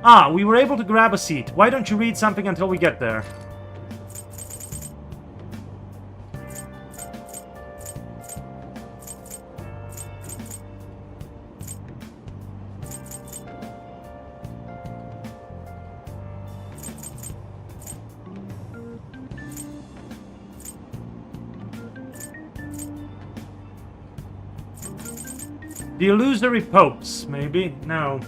Ah, we were able to grab a seat. Why don't you read something until we get there? The illusory popes, maybe? No.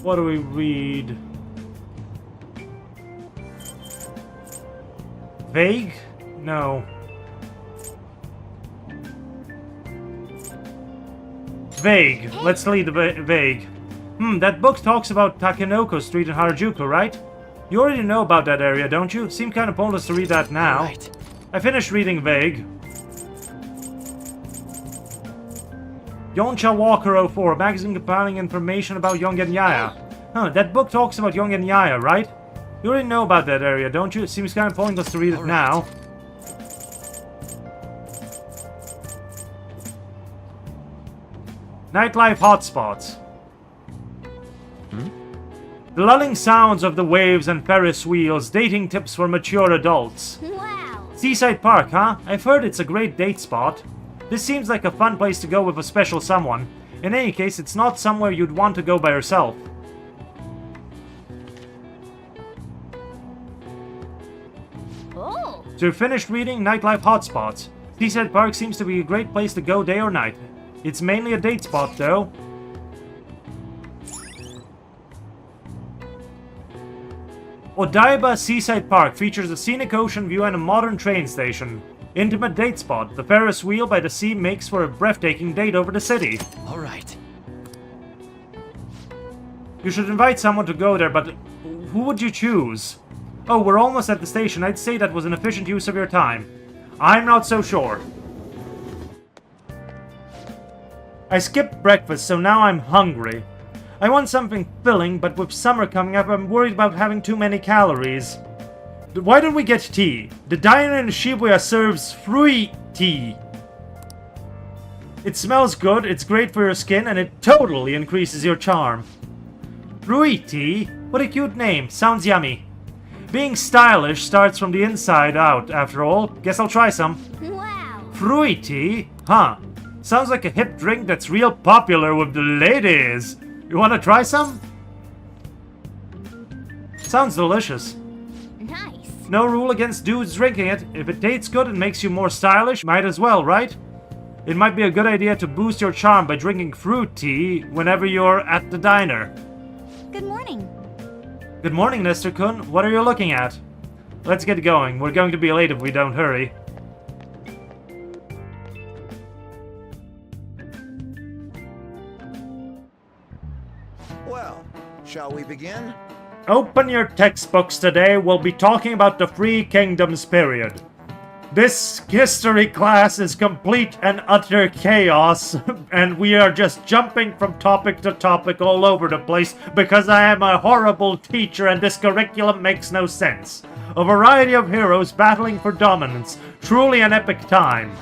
What do we read? Vague? No. Vague. Let's lead the vague. That book talks about Takenoko Street in Harajuku, right? You already know about that area, don't you? Seemed kind of pointless to read that now. Right. I finished reading Vague. Yoncha Walker 04, a magazine compiling information about Yongen-Yaya. That book talks about Yongen-Yaya, right? You already know about that area, don't you? It seems kind of pointless to read it now. Nightlife hotspots. The lulling sounds of the waves and Ferris wheels, dating tips for mature adults. Wow! Seaside Park, huh? I've heard it's a great date spot. This seems like a fun place to go with a special someone. In any case, it's not somewhere you'd want to go by yourself. Oh! So you finished reading Nightlife Hotspots. Seaside Park seems to be a great place to go day or night. It's mainly a date spot, though. Odaiba Seaside Park features a scenic ocean view and a modern train station. Intimate date spot. The Ferris wheel by the sea makes for a breathtaking date over the city. All right. You should invite someone to go there, but who would you choose? Oh, we're almost at the station. I'd say that was an efficient use of your time. I'm not so sure. I skipped breakfast, so now I'm hungry. I want something filling, but with summer coming up, I'm worried about having too many calories. Why don't we get tea? The diner in Shibuya serves fruit tea. It smells good, it's great for your skin, and it totally increases your charm. Fruit tea? What a cute name. Sounds yummy. Being stylish starts from the inside out, after all. Guess I'll try some. Wow! Fruit tea? Huh. Sounds like a hip drink that's real popular with the ladies. You wanna try some? Sounds delicious. Nice! No rule against dudes drinking it. If it tastes good and makes you more stylish, might as well, right? It might be a good idea to boost your charm by drinking fruit tea whenever you're at the diner. Good morning. Good morning, Nestor-kun. What are you looking at? Let's get going. We're going to be late if we don't hurry. Well, shall we begin? Open your textbooks today. We'll be talking about the Three Kingdoms period. This history class is complete and utter chaos, and we are just jumping from topic to topic all over the place because I am a horrible teacher and this curriculum makes no sense. A variety of heroes battling for dominance, truly an epic time.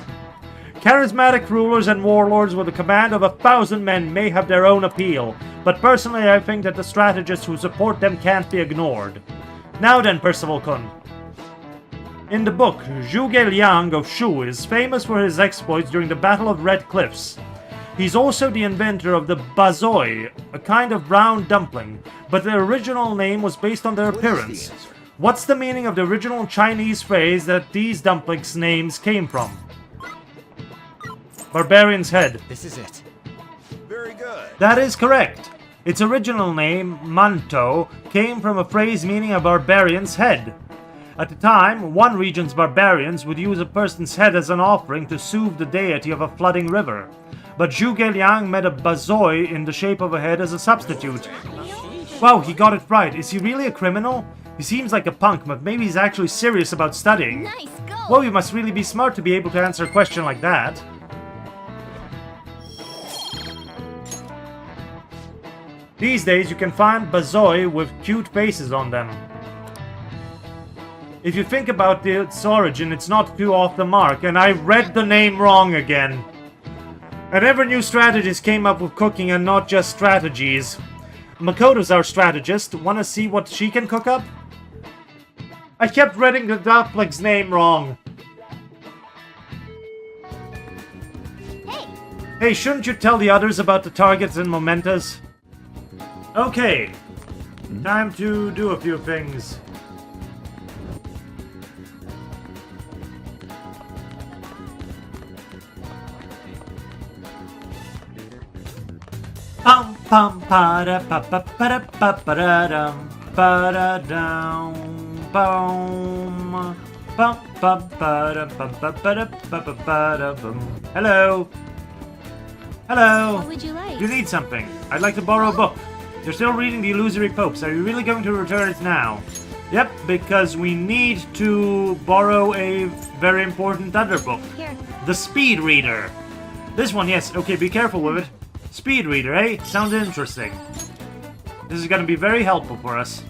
Charismatic rulers and warlords with a command of 1,000 men may have their own appeal, but personally I think that the strategists who support them can't be ignored. Now then, Percival-kun. In the book, Zhuge Liang of Shu is famous for his exploits during the Battle of Red Cliffs. He's also the inventor of the bazoi, a kind of brown dumpling, but the original name was based on their appearance. What's the meaning of the original Chinese phrase that these dumplings' names came from? Barbarian's head. This is it. Very good. That is correct. Its original name, manto, came from a phrase meaning a barbarian's head. At the time, one region's barbarians would use a person's head as an offering to soothe the deity of a flooding river. But Zhuge Liang made a bazoi in the shape of a head as a substitute. Wow, he got it right. Is he really a criminal? He seems like a punk, but maybe he's actually serious about studying. Nice go! Well, you must really be smart to be able to answer a question like that. These days, you can find bazoi with cute faces on them. If you think about its origin, it's not too off the mark, and I read the name wrong again. I never knew strategists came up with cooking and not just strategies. Makoto's our strategist. Wanna see what she can cook up? I kept reading the dumpling's name wrong. Hey, Hey, shouldn't you tell the others about the targets and mementos? Okay. Time to do a few things. Pum pum para pa pa para pa para dum para down boom pum pum para pa pa para pa pa para boom. Hello. Hello. what would you like? You need something. I'd like to borrow a book. You're still reading The Illusory Popes. Are you really going to return it now? Yep, because we need to borrow a very important other book. Here. The Speed Reader. This one, yes. Okay, be careful with it. Speed Reader, eh? Sounds interesting. This is going to be very helpful for us.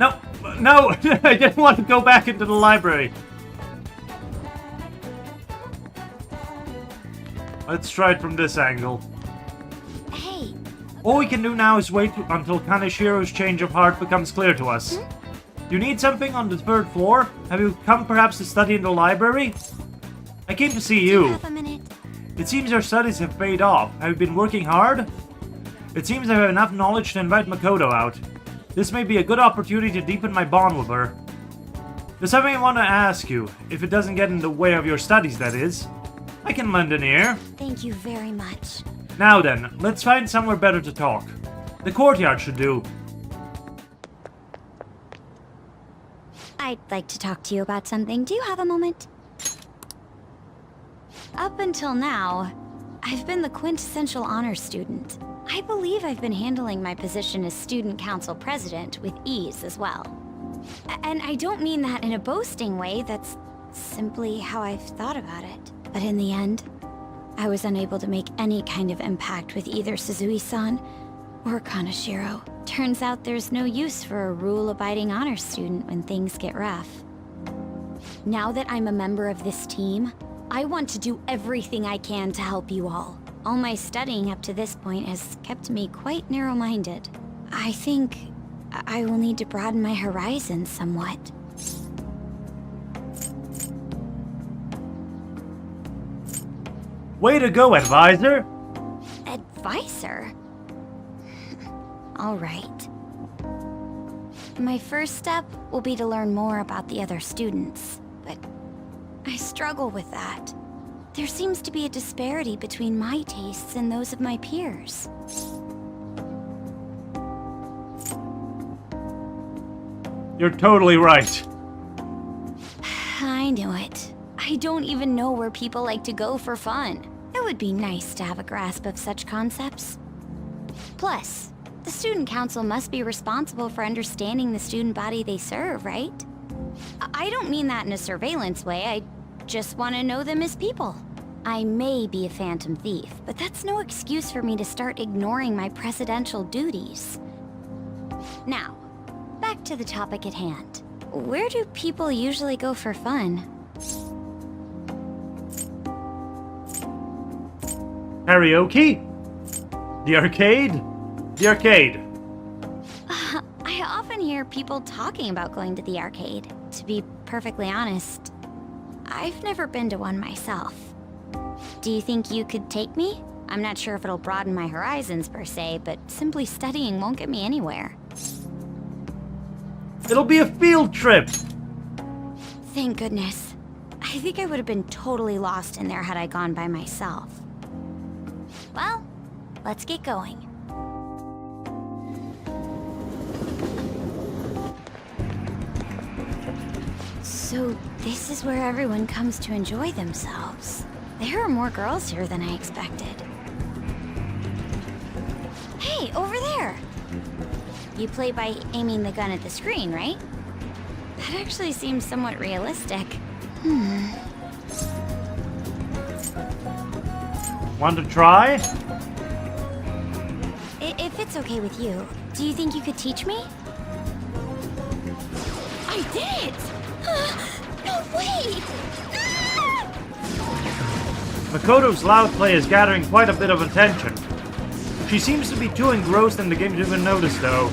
No, no, I didn't want to go back into the library. Let's try it from this angle. Hey, All we can do now is wait until Kaneshiro's change of heart becomes clear to us. Do you need something on the 3rd floor? Have you come perhaps to study in the library? I came to see you. half a minute. It seems your studies have paid off. Have you been working hard? It seems I have enough knowledge to invite Makoto out. This may be a good opportunity to deepen my bond with her. There's something I want to ask you, if it doesn't get in the way of your studies, that is. I can lend an ear. Thank you very much. Now then, let's find somewhere better to talk. The courtyard should do. I'd like to talk to you about something. Do you have a moment? Up until now, I've been the quintessential honor student. I believe I've been handling my position as student council president with ease as well. And I don't mean that in a boasting way, that's simply how I've thought about it. But in the end, I was unable to make any kind of impact with either Suzui-san or Kaneshiro. Turns out there's no use for a rule-abiding honor student when things get rough. Now that I'm a member of this team, I want to do everything I can to help you all. All my studying up to this point has kept me quite narrow-minded. I think I will need to broaden my horizons somewhat. Way to go, advisor! Advisor? All right. My first step will be to learn more about the other students, but I struggle with that. There seems to be a disparity between my tastes and those of my peers. You're totally right. I knew it. I don't even know where people like to go for fun. It would be nice to have a grasp of such concepts. Plus, the student council must be responsible for understanding the student body they serve, right? I don't mean that in a surveillance way, I just want to know them as people. I may be a phantom thief, but that's no excuse for me to start ignoring my presidential duties. Now, back to the topic at hand. Where do people usually go for fun? Karaoke? The arcade? The arcade. I often hear people talking about going to the arcade. To be perfectly honest, I've never been to one myself. Do you think you could take me? I'm not sure if it'll broaden my horizons per se, but simply studying won't get me anywhere. It'll be a field trip! Thank goodness. I think I would have been totally lost in there had I gone by myself. Well, let's get going. So, this is where everyone comes to enjoy themselves. There are more girls here than I expected. Hey, over there! You play by aiming the gun at the screen, right? That actually seems somewhat realistic. Want to try? it's okay with you, do you think you could teach me? I did it! No way! Ah! Makoto's loud play is gathering quite a bit of attention. She seems to be too engrossed in the game to even notice, though.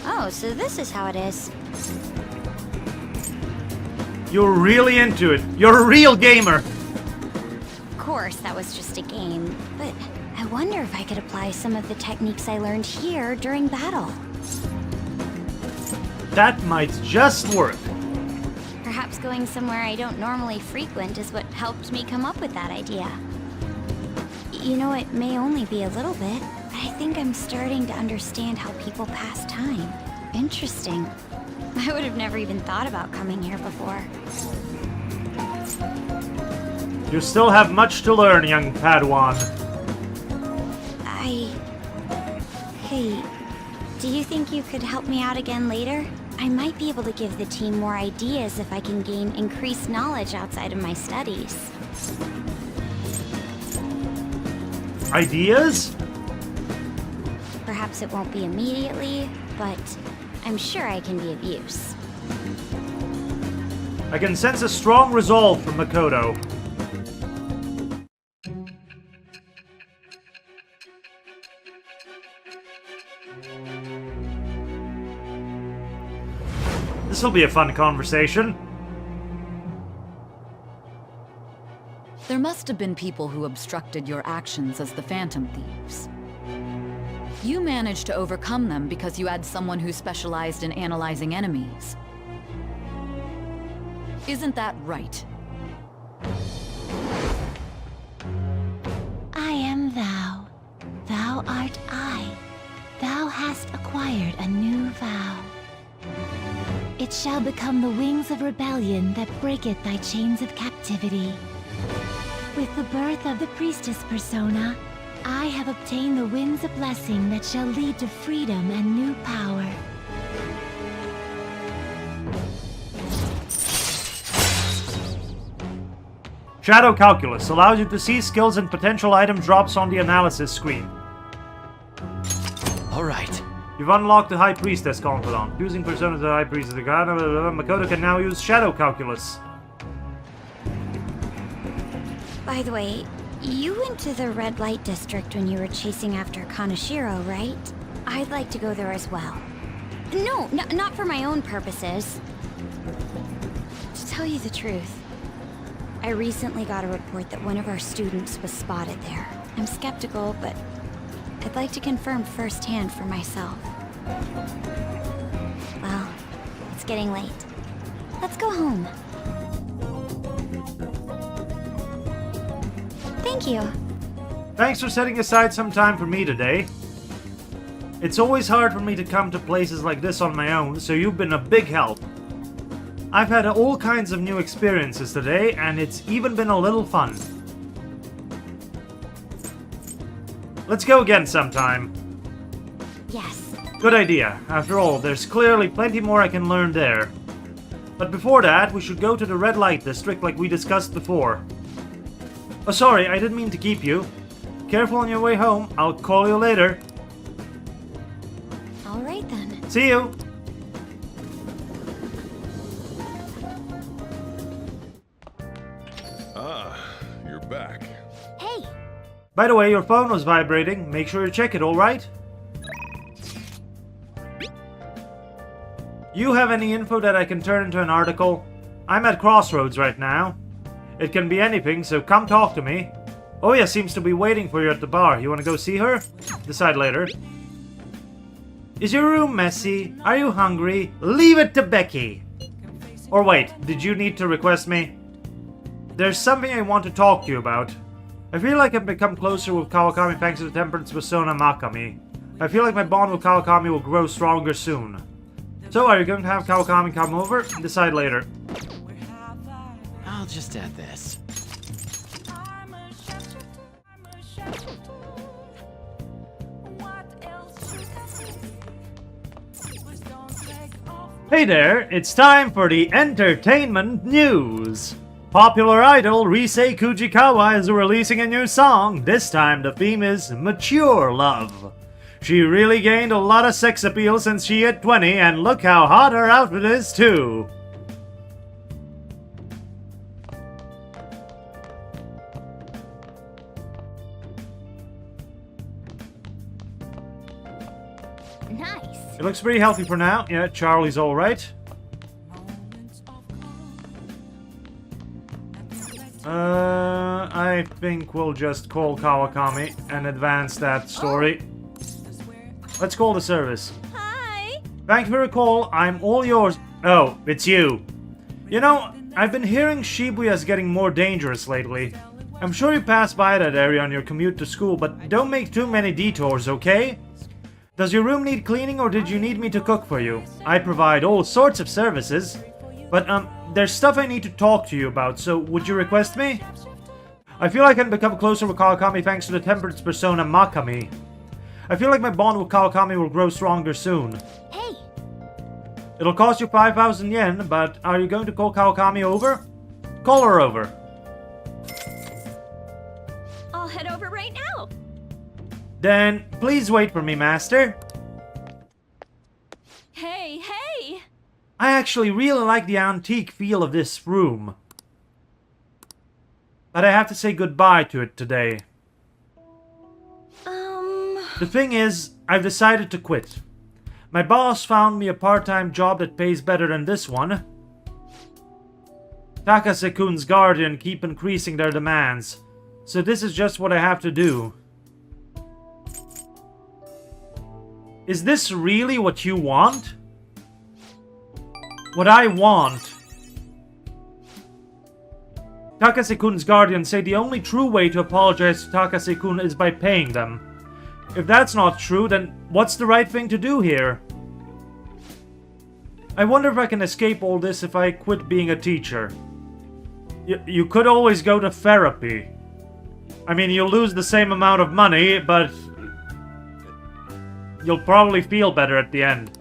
Oh, so this is how it is. You're really into it. You're a real gamer. Of course, that was just a game, but I wonder if I could apply some of the techniques I learned here during battle. That might just work. Perhaps going somewhere I don't normally frequent is what helped me come up with that idea. You know, it may only be a little bit, but I think I'm starting to understand how people pass time. Interesting. I would have never even thought about coming here before. You still have much to learn, young Padawan. Hey, do you think you could help me out again later? I might be able to give the team more ideas if I can gain increased knowledge outside of my studies. Ideas? Perhaps it won't be immediately, but I'm sure I can be of use. I can sense a strong resolve from Makoto. This'll be a fun conversation. There must have been people who obstructed your actions as the Phantom Thieves. You managed to overcome them because you had someone who specialized in analyzing enemies. Isn't that right? I am thou. Thou art I. Thou hast acquired a new vow. It shall become the wings of rebellion that breaketh thy chains of captivity. With the birth of the priestess persona, I have obtained the winds of blessing that shall lead to freedom and new power. Shadow Calculus allows you to see skills and potential item drops on the analysis screen. Alright. You've unlocked the High Priestess Confidant. Using Persona to the High Priestess, Makoto can now use Shadow Calculus. By the way, you went to the red light district when you were chasing after Kaneshiro, right? I'd like to go there as well. No, not for my own purposes. To tell you the truth, I recently got a report that one of our students was spotted there. I'm skeptical, but I'd like to confirm firsthand for myself. Well, it's getting late. Let's go home. Thank you. Thanks for setting aside some time for me today. It's always hard for me to come to places like this on my own, so you've been a big help. I've had all kinds of new experiences today, and it's even been a little fun. Let's go again sometime. Yes. Good idea. After all, there's clearly plenty more I can learn there. But before that, we should go to the red light district like we discussed before. Oh, sorry, I didn't mean to keep you. Careful on your way home. I'll call you later. All right then. See you. Ah, you're back. Hey, By the way, your phone was vibrating. Make sure you check it, alright? You have any info that I can turn into an article? I'm at Crossroads right now. It can be anything, so come talk to me. Oya seems to be waiting for you at the bar. You wanna go see her? Decide later. Is your room messy? Are you hungry? Leave it to Becky! Or wait, did you need to request me? There's something I want to talk to you about. I feel like I've become closer with Kawakami thanks to the Temperance Persona Makami. I feel like my bond with Kawakami will grow stronger soon. So, are you going to have Kawakami come over? Decide later. I'll just add this. Hey there, it's time for the entertainment news. popular idol Risei Kujikawa is releasing a new song. This time the theme is mature love. She really gained a lot of sex appeal since she hit 20, and look how hot her outfit is too. Nice. It looks pretty healthy for now. Yeah, Charlie's alright. I think we'll just call Kawakami and advance that story. Let's call the service. Hi. Thank you for the call. I'm all yours. Oh, it's you. You know, I've been hearing Shibuya's getting more dangerous lately. I'm sure you pass by that area on your commute to school, but don't make too many detours, okay? Does your room need cleaning or did you need me to cook for you? I provide all sorts of services. But, there's stuff I need to talk to you about, so would you request me? I feel I can become closer with Kawakami thanks to the temperance persona Makami. I feel like my bond with Kawakami will grow stronger soon. Hey. It'll cost you 5,000 yen, but are you going to call Kawakami over? Call her over. I'll head over right now. Then, please wait for me, Master. Hey, hey. I actually really like the antique feel of this room. But I have to say goodbye to it today. The thing is, I've decided to quit. My boss found me a part-time job that pays better than this one. Takase-kun's guardian keep increasing their demands, so this is just what I have to do. Is this really what you want? What I want? Takase-kun's guardian say the only true way to apologize to Takase-kun is by paying them. If that's not true, then what's the right thing to do here? I wonder if I can escape all this if I quit being a teacher. You could always go to therapy. I mean, you'll lose the same amount of money, but you'll probably feel better at the end.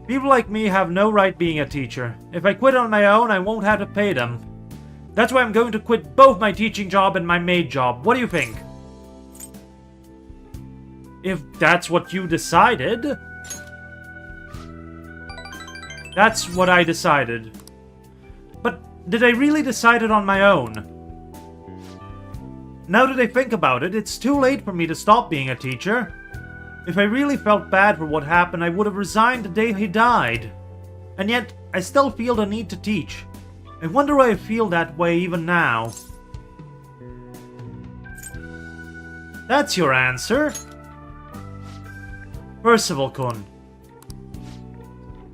People like me have no right being a teacher. If I quit on my own, I won't have to pay them. That's why I'm going to quit both my teaching job and my maid job. What do you think? If that's what you decided. That's what I decided. But did I really decide it on my own? Now that I think about it, it's too late for me to stop being a teacher. If I really felt bad for what happened, I would have resigned the day he died. And yet, I still feel the need to teach. I wonder why I feel that way even now. That's your answer? Percival-kun.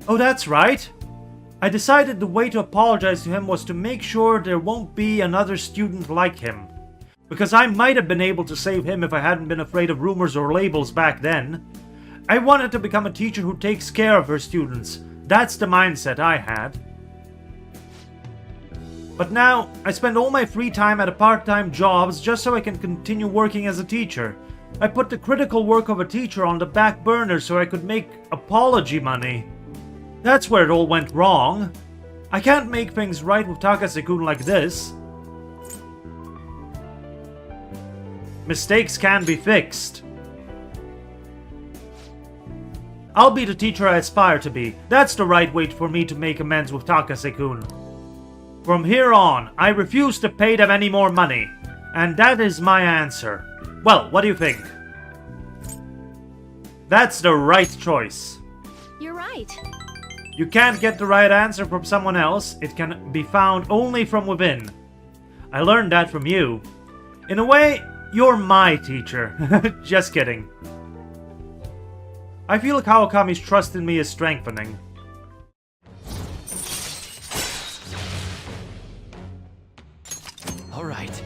Oh, that's right. I decided the way to apologize to him was to make sure there won't be another student like him. Because I might have been able to save him if I hadn't been afraid of rumors or labels back then. I wanted to become a teacher who takes care of her students. That's the mindset I had. But now, I spend all my free time at part-time jobs just so I can continue working as a teacher. I put the critical work of a teacher on the back burner so I could make apology money. That's where it all went wrong. I can't make things right with Takase-kun like this. Mistakes can be fixed. I'll be the teacher I aspire to be. That's the right way for me to make amends with Takase-kun. From here on, I refuse to pay them any more money. And that is my answer. Well, what do you think? That's the right choice. You're right. You can't get the right answer from someone else. It can be found only from within. I learned that from you. In a way, you're my teacher. Just kidding. I feel like Kawakami's trust in me is strengthening. All right.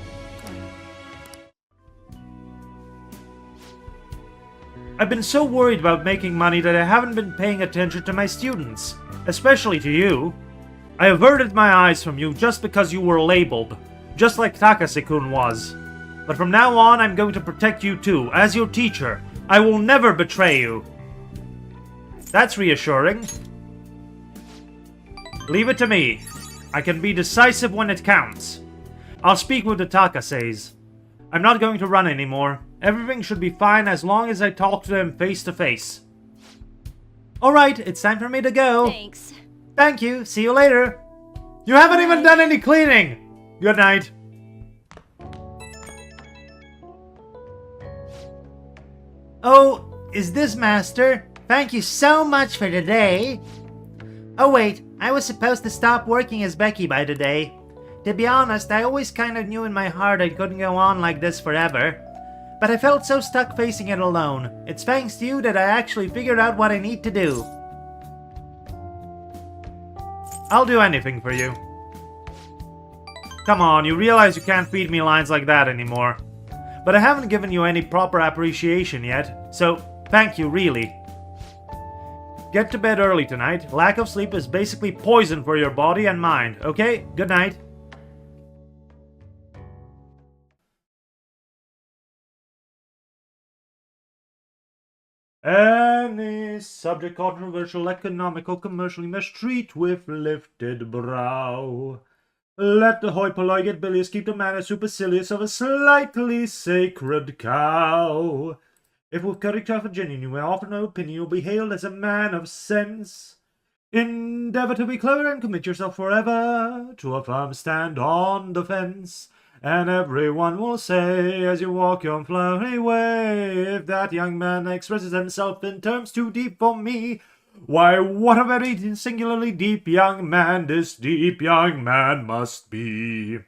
I've been so worried about making money that I haven't been paying attention to my students, especially to you. I averted my eyes from you just because you were labeled, just like Takase-kun was. But from now on, I'm going to protect you too. As your teacher, I will never betray you. That's reassuring. Leave it to me. I can be decisive when it counts. I'll speak with the Takases. I'm not going to run anymore. Everything should be fine as long as I talk to them face to face. Alright, it's time for me to go. Thanks. Thank you, see you later. You haven't even done any cleaning! Good night. Oh, is this Master? Thank you so much for today. Oh wait, I was supposed to stop working as Becky by today. To be honest, I always kind of knew in my heart I couldn't go on like this forever. But I felt so stuck facing it alone. It's thanks to you that I actually figured out what I need to do. I'll do anything for you. Come on, you realize you can't feed me lines like that anymore. But I haven't given you any proper appreciation yet, so thank you really. Get to bed early tonight. Lack of sleep is basically poison for your body and mind, okay? Good night. Any subject controversial, economical, commercially must treat with lifted brow. Let the hoi polloi get bilious, keep the manners supercilious of a slightly sacred cow. If with courage of genuine you may offer no opinion, you'll be hailed as a man of sense. Endeavor to be clever and commit yourself forever to a firm stand on the fence. And everyone will say, as you walk your flowery way, if that young man expresses himself in terms too deep for me, why, what a very singularly deep young man this deep young man must be.